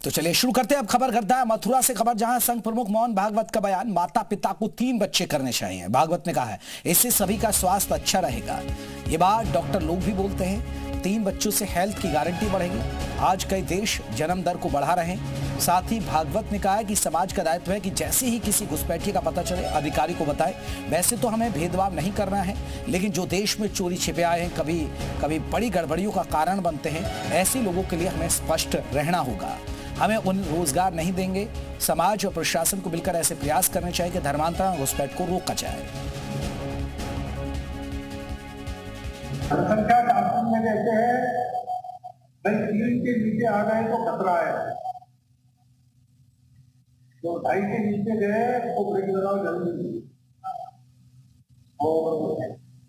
तो चलिए शुरू करते हैं। अब खबर करता है मथुरा से खबर, जहां संघ प्रमुख मोहन भागवत का बयान, माता पिता को 3 बच्चे करने चाहिए। भागवत ने कहा है इससे सभी का स्वास्थ्य अच्छा रहेगा। ये बात डॉक्टर लोग भी बोलते हैं। 3 बच्चों से हेल्थ की गारंटी बढ़ेगी। आज कई देश जन्म दर को बढ़ा रहे हैं। साथ ही भागवत ने कहा है कि समाज का दायित्व है कि जैसे ही किसी घुसपैठिए का पता चले अधिकारी को बताए। वैसे तो हमें भेदभाव नहीं करना है, लेकिन जो देश में चोरी छिपे आए हैं, कभी बड़ी गड़बड़ियों का कारण बनते हैं, ऐसे लोगों के लिए हमें स्पष्ट रहना होगा। हमें उन रोजगार नहीं देंगे। समाज और प्रशासन को मिलकर ऐसे प्रयास करने चाहिए कि धर्मांतरण घुसपैठ को रोका जाए। जनसंख्या कानून में कहते हैं भाई 3 के नीचे आ गए तो खतरा है, तो 2.5 के नीचे गए तो ब्रेक लगाओ जल्दी, और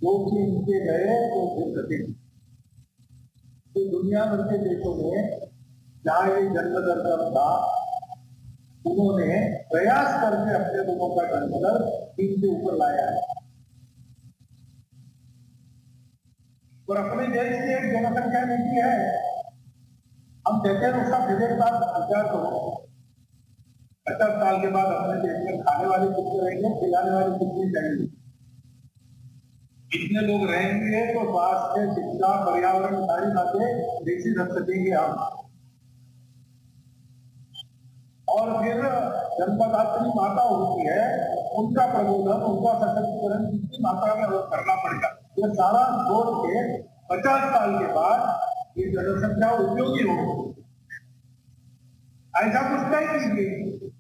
2 के नीचे गए तो फिर कठिन। तो दुनिया भर के देशों में जहाँ ये जन्म दर कम था, उन्होंने प्रयास करके अपने लोगों का जन्म दर 3 से ऊपर लाया है। और अपने देश की एक जनसंख्या नीति है, हम कहते हैं उसका बजट का विचार करो। 50 साल के बाद अपने देश में खाने वाले कितने रहेंगे, खिलाने वाले कितने रहेंगे, कितने लोग रहेंगे, तो स्वास्थ्य, शिक्षा, पर्यावरण, सारी बातें देशी रख सकेंगे हम। और फिर जन्मदात्री माता होती है, उनका प्रबोधन, उनका सशक्तिकरण कितनी मात्रा में करना पड़ेगा। ये सारा छोड़ के 50 साल के बाद ये जनसंख्या उपयोगी होगी, ऐसा कुछ तय कीजिए।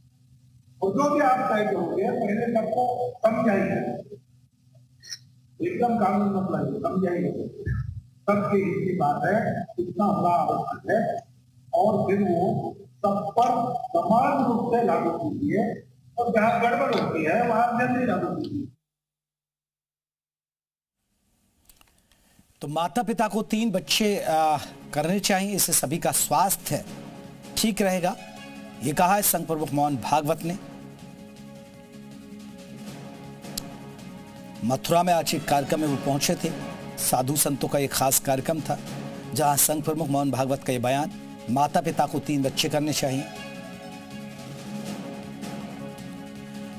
और जो भी आप तय करोगे पहले सबको समझाइए, एकदम कानून मत लाइए, समझाइए सबके हित की बात है, इतना बड़ा आवश्यक है, और फिर वो सब पर समान रूप से लागू कीजिए, और जहां गड़बड़ होती है वहां जल्दी लागू कीजिए। तो माता पिता को 3 बच्चे करने चाहिए, इससे सभी का स्वास्थ्य ठीक रहेगा, ये कहा है संघ प्रमुख मोहन भागवत ने। मथुरा में आज एक कार्यक्रम में वो पहुंचे थे। साधु संतों का एक खास कार्यक्रम था, जहां संघ प्रमुख मोहन भागवत का ये बयान, माता पिता को 3 बच्चे करने चाहिए।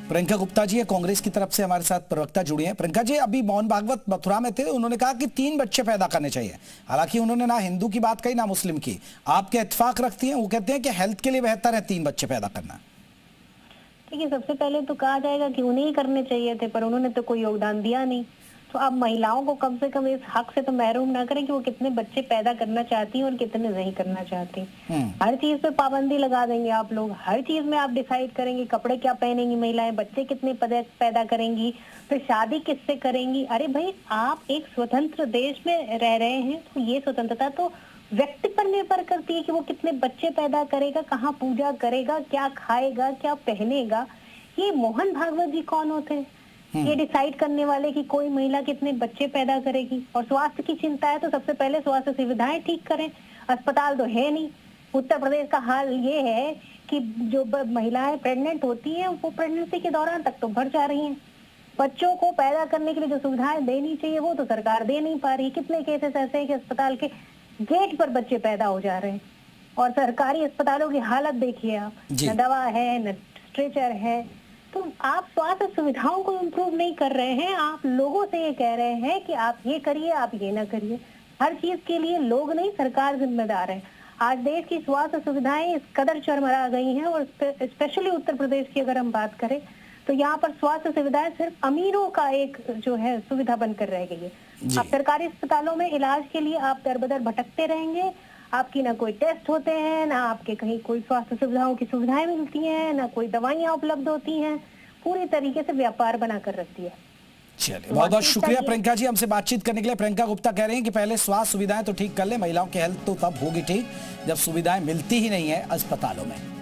प्रियंका गुप्ता जी है कांग्रेस की तरफ से हमारे साथ प्रवक्ता जुड़ी हैं। प्रियंका जी, अभी मोहन भागवत मथुरा में थे, उन्होंने कहा कि 3 बच्चे पैदा करने चाहिए। हालांकि उन्होंने ना हिंदू की बात कही ना मुस्लिम की। आप क्या इत्तेफाक रखती हैं? वो कहते हैं कि हेल्थ के लिए बेहतर है 3 बच्चे पैदा करना। देखिए, सबसे पहले तो कहा जाएगा कि उन्हें ही करने चाहिए थे, पर उन्होंने तो कोई योगदान दिया नहीं। तो अब महिलाओं को कम से कम इस हक से तो महरूम ना करें कि वो कितने बच्चे पैदा करना चाहती हैं और कितने नहीं करना चाहती। हर चीज पे पाबंदी लगा देंगे आप लोग, हर चीज में आप डिसाइड करेंगे कपड़े क्या पहनेंगी महिलाएं, बच्चे कितने पैदा करेंगी, फिर शादी किससे करेंगी। अरे भाई, आप एक स्वतंत्र देश में रह रहे हैं, तो ये स्वतंत्रता तो व्यक्ति पर निर्भर करती है कि वो कितने बच्चे पैदा करेगा, कहाँ पूजा करेगा, क्या खाएगा, क्या पहनेगा। ये मोहन भागवत जी कौन होते हैं ये डिसाइड करने वाले कि कोई महिला कितने बच्चे पैदा करेगी। और स्वास्थ्य की चिंता है तो सबसे पहले स्वास्थ्य सुविधाएं ठीक करें। अस्पताल तो है नहीं। उत्तर प्रदेश का हाल ये है कि जो महिलाएं प्रेग्नेंट होती हैं वो प्रेगनेंसी के दौरान तक तो भर जा रही हैं। बच्चों को पैदा करने के लिए जो सुविधाएं देनी चाहिए वो तो सरकार दे नहीं पा रही। कितने केसेस ऐसे हैं कि अस्पताल के गेट पर बच्चे पैदा हो जा रहे हैं, और सरकारी अस्पतालों की हालत देखिए आप, न दवा है न स्ट्रेचर है। तो आप स्वास्थ्य सुविधाओं को इम्प्रूव नहीं कर रहे हैं, आप लोगों से ये कह रहे हैं कि आप ये करिए, आप ये ना करिए। हर चीज के लिए लोग नहीं, सरकार जिम्मेदार है। आज देश की स्वास्थ्य सुविधाएं इस कदर चरमरा गई हैं, और स्पेशली उत्तर प्रदेश की अगर हम बात करें तो यहाँ पर स्वास्थ्य सुविधाएं सिर्फ अमीरों का एक जो है सुविधा बनकर रह गई है। आप सरकारी अस्पतालों में इलाज के लिए आप दर बदर भटकते रहेंगे, आपकी ना कोई टेस्ट होते हैं, ना आपके कहीं कोई स्वास्थ्य सुविधाओं की सुविधाएं मिलती हैं, ना कोई दवाइयां उपलब्ध होती हैं। पूरी तरीके से व्यापार बनाकर रखती है। चलिए, बहुत बहुत शुक्रिया प्रियंका जी हमसे बातचीत करने के लिए। प्रियंका गुप्ता कह रहे हैं कि पहले स्वास्थ्य सुविधाएं तो ठीक कर ले, महिलाओं की हेल्थ तो तब होगी ठीक जब सुविधाएं मिलती ही नहीं है अस्पतालों में।